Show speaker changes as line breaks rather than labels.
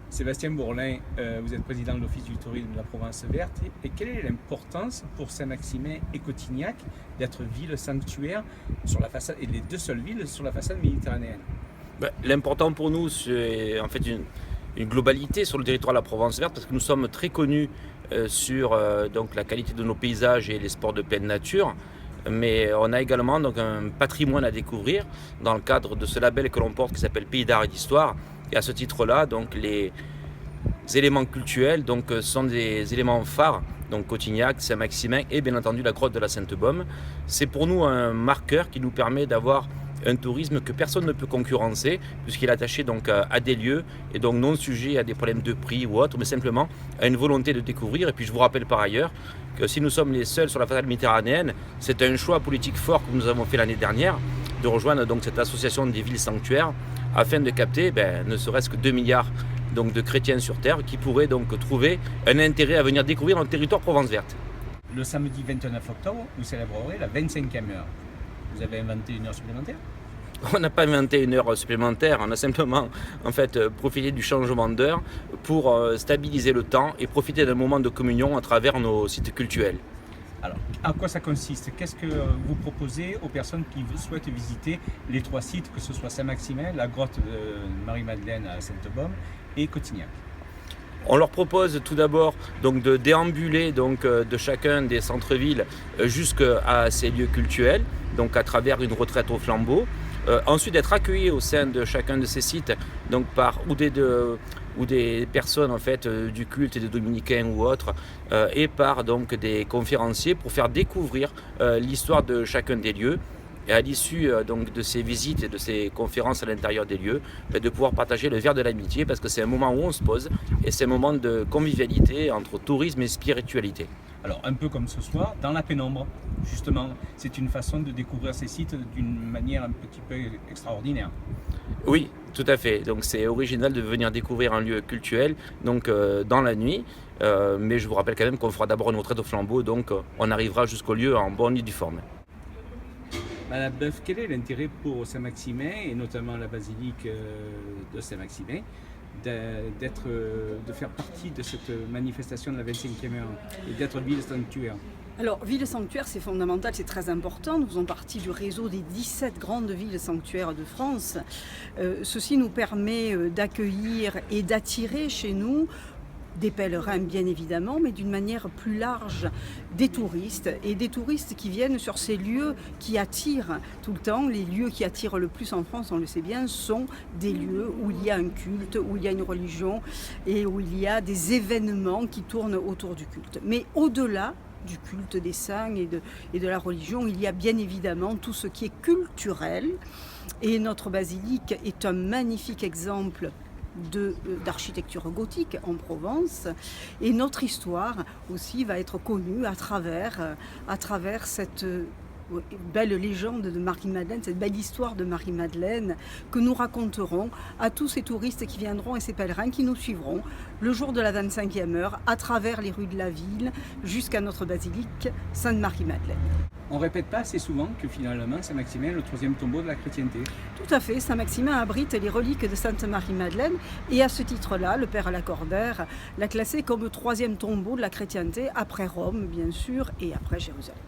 Sébastien Bourlin, vous êtes président de l'Office du tourisme de la Provence verte. Et quelle est l'importance pour Saint-Maximin et Cotignac d'être ville sanctuaire sur la façade, et les deux seules villes sur la façade méditerranéenne?
L'important pour nous, c'est en fait une globalité sur le territoire de la Provence verte, parce que nous sommes très connus sur donc, la qualité de nos paysages et les sports de pleine nature. Mais on a également donc, un patrimoine à découvrir dans le cadre de ce label que l'on porte qui s'appelle Pays d'art et d'histoire. Et à ce titre-là, donc, les éléments cultuels donc, sont des éléments phares, donc Cotignac, Saint-Maximin et bien entendu la grotte de la Sainte-Baume. C'est pour nous un marqueur qui nous permet d'avoir un tourisme que personne ne peut concurrencer, puisqu'il est attaché donc à des lieux et donc non sujet à des problèmes de prix ou autres, mais simplement à une volonté de découvrir. Et puis je vous rappelle par ailleurs que si nous sommes les seuls sur la façade méditerranéenne, c'est un choix politique fort que nous avons fait l'année dernière de rejoindre donc cette association des villes sanctuaires afin de capter ne serait-ce que 2 milliards donc, de chrétiens sur Terre qui pourraient donc trouver un intérêt à venir découvrir notre territoire Provence verte.
Le samedi 29 octobre, vous célébrerez la 25e heure. Vous avez inventé une heure supplémentaire?
On n'a pas inventé une heure supplémentaire, on a simplement en fait, profité du changement d'heure pour stabiliser le temps et profiter d'un moment de communion à travers nos sites cultuels.
Alors, à quoi ça consiste? Qu'est-ce que vous proposez aux personnes qui souhaitent visiter les 3 sites, que ce soit Saint-Maximin, la grotte de Marie-Madeleine à Sainte-Baume et Cotignac?
On leur propose tout d'abord donc, de déambuler donc, de chacun des centres-villes jusqu'à ces lieux cultuels, donc à travers une retraite au flambeau. Ensuite d'être accueillis au sein de chacun de ces sites donc par ou des personnes en fait du culte des dominicains ou autres et par donc des conférenciers pour faire découvrir l'histoire de chacun des lieux. Et à l'issue donc de ces visites et de ces conférences à l'intérieur des lieux, de pouvoir partager le verre de l'amitié, parce que c'est un moment où on se pose et c'est un moment de convivialité entre tourisme et spiritualité.
Alors un peu comme ce soir, dans la pénombre, justement, c'est une façon de découvrir ces sites d'une manière un petit peu extraordinaire.
Oui, tout à fait. Donc c'est original de venir découvrir un lieu cultuel donc, dans la nuit, mais je vous rappelle quand même qu'on fera d'abord une retraite au flambeau, donc on arrivera jusqu'au lieu en bonne et due forme.
Madame Boeuf, quel est l'intérêt pour Saint-Maximin et notamment la basilique de Saint-Maximin de faire partie de cette manifestation de la 25e heure et d'être ville sanctuaire?
Alors, ville sanctuaire, c'est fondamental, c'est très important. Nous faisons partie du réseau des 17 grandes villes sanctuaires de France. Ceci nous permet d'accueillir et d'attirer chez nous des pèlerins bien évidemment, mais d'une manière plus large, des touristes, et des touristes qui viennent sur ces lieux qui attirent tout le temps. Les lieux qui attirent le plus en France, on le sait bien, sont des lieux où il y a un culte, où il y a une religion et où il y a des événements qui tournent autour du culte. Mais au-delà du culte des saints et de la religion, il y a bien évidemment tout ce qui est culturel, et notre basilique est un magnifique exemple d'architecture gothique en Provence, et notre histoire aussi va être connue à travers cette belle légende de Marie-Madeleine, cette belle histoire de Marie-Madeleine que nous raconterons à tous ces touristes qui viendront et ces pèlerins qui nous suivront le jour de la 25e heure à travers les rues de la ville jusqu'à notre basilique Sainte-Marie-Madeleine.
On ne répète pas assez souvent que finalement Saint-Maximin est le 3e tombeau de la chrétienté.
Tout à fait, Saint-Maximin abrite les reliques de Sainte Marie-Madeleine, et à ce titre-là, le Père Lacordaire l'a classé comme le 3e tombeau de la chrétienté, après Rome bien sûr et après Jérusalem.